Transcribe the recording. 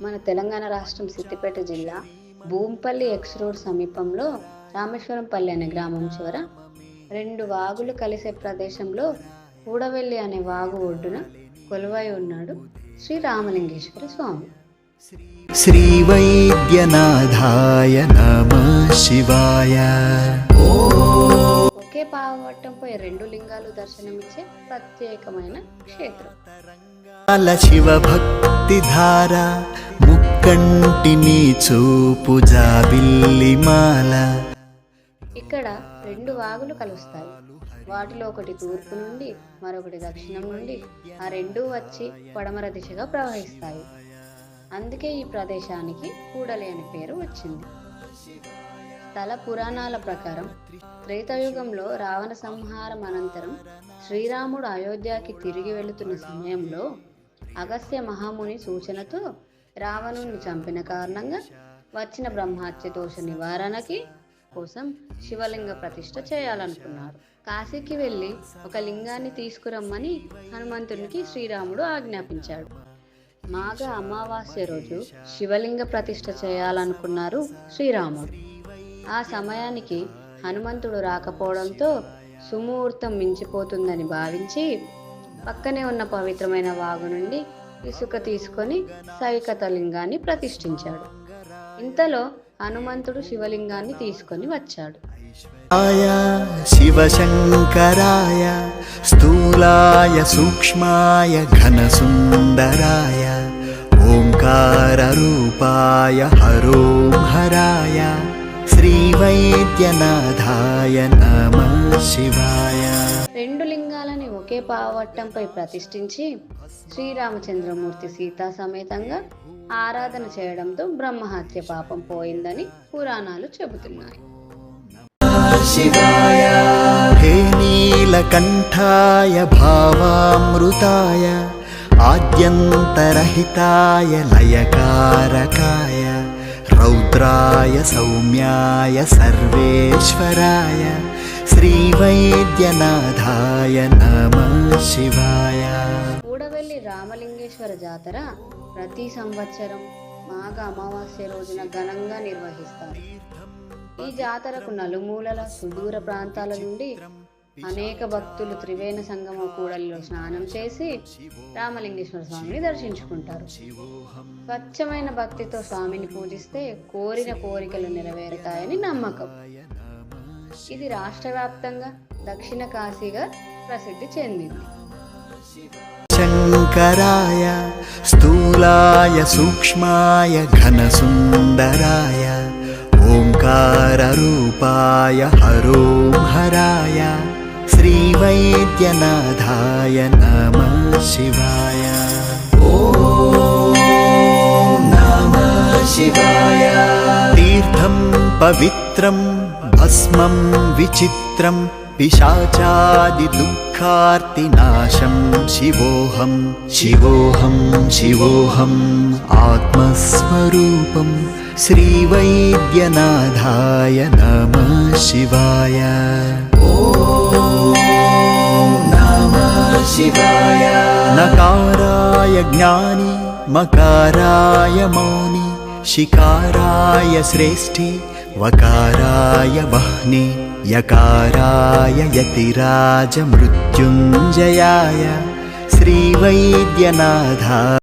మన తెలంగాణ రాష్ట్రం సిద్దిపేట జిల్లా భూంపల్లి ఎక్స్ రోడ్ సమీపంలో రామేశ్వరంపల్లి అనే గ్రామం చివర రెండు వాగులు కలిసే ప్రదేశంలో కూడవెల్లి అనే వాగు ఒడ్డున కొలువై ఉన్నాడు శ్రీ రామలింగేశ్వర స్వామి. శ్రీ వైద్యనాథాయ నమః శివాయ. ఒకే పావవట్టంపై రెండు లింగాలు దర్శనమిచ్చే ప్రత్యేకమైన క్షేత్రం. శివ భక్తి ధార ముక్కంటిని చూపు జాబిల్లిమాల. ఇక్కడ రెండు వాగులు కలుస్తాయి. వాటిలో ఒకటి తూర్పు నుండి మరొకటి దక్షిణం నుండి ఆ రెండూ వచ్చి పడమర దిశగా ప్రవహిస్తాయి. అందుకే ఈ ప్రదేశానికి కూడలి అనే పేరు వచ్చింది. స్థల పురాణాల ప్రకారం త్రేతాయుగంలో రావణ సంహారం అనంతరం శ్రీరాముడు అయోధ్యకి తిరిగి వెళుతున్న సమయంలో అగస్త్య మహాముని సూచనతో రావణుణ్ణి చంపిన కారణంగా వచ్చిన బ్రహ్మహత్య దోష నివారణకి కోసం శివలింగ ప్రతిష్ఠ చేయాలనుకున్నారు. కాశీకి వెళ్ళి ఒక లింగాన్ని తీసుకురమ్మని హనుమంతునికి శ్రీరాముడు ఆజ్ఞాపించాడు. మాఘ అమావాస్య రోజు శివలింగ ప్రతిష్ఠ చేయాలనుకున్నారు శ్రీరాముడు. ఆ సమయానికి హనుమంతుడు రాకపోవడంతో సుముహూర్తం మించిపోతుందని భావించి పక్కనే ఉన్న పవిత్రమైన వాగు నుండి ఇసుక తీసుకొని సైకత లింగాన్ని ప్రతిష్ఠించాడు. ఇంతలో హనుమంతుడు శివలింగాన్ని తీసుకొని వచ్చాడు. శివశంకరాయ స్థూలాయ సూక్ష్మాయ ఘనసుందరాయ ఓంకార రూపాయ హరోం హరాయ శ్రీ వైద్యనాథాయ నమః శివాయ. రెండు లింగాలని ఒకే పావవట్టంపై ప్రతిష్ఠించి శ్రీరామచంద్రమూర్తి సీతా సమేతంగా ఆరాధన చేయడంతో బ్రహ్మహత్య పాపం పోయిందని పురాణాలు చెబుతున్నాయి. శివాయ హే నీలకంఠాయ భావామృతాయ ఆద్యంతరహితాయ లయకారకాయ రౌద్రాయ సౌమ్యాయ సర్వేశ్వరాయ శ్రీ వైద్యనాథాయ నమః శివాయ. కూడవెల్లి రామలింగేశ్వర జాతర ప్రతి సంవత్సరం మాఘ అమావాస్య రోజున ఘనంగా నిర్వహిస్తారు. ఈ జాతరకు నలుమూలల సుదూర ప్రాంతాల నుండి అనేక భక్తులు త్రివేణ సంగమ కూడలిలో స్నానం చేసి రామలింగేశ్వర స్వామిని దర్శించుకుంటారు. స్వచ్ఛమైన భక్తితో స్వామిని పూజిస్తే కోరిన కోరికలు నెరవేరుతాయని నమ్మకం. ఇది రాష్ట్ర వ్యాప్తంగా దక్షిణ కాశీగా ప్రసిద్ధి చెందింది. శంకరాయ స్థూలాయ సూక్ష్మాయ ఘనసుందరాయ ఓంకార రూపాయ హరోం హరాయ శ్రీ వైద్యనాథాయ నమః శివాయ. ఓం నమః శివాయ. తీర్థం పవిత్రం భస్మం విచిత్రం పిశాచాది దుఃఖార్తినాశం శివోహం శివోహం శివోహం ఆత్మస్వరూపం శ్రీ వైద్యనాథాయ నమః శివాయ. ఓం నమః శివాయ. నకారాయ జ్ఞాని మకారాయ మౌని శికారాయ శ్రేష్ఠి వకారాయ వహ్ని యకారాయ యతిరాజ మృత్యుంజయాయ శ్రీ వైద్యనాథ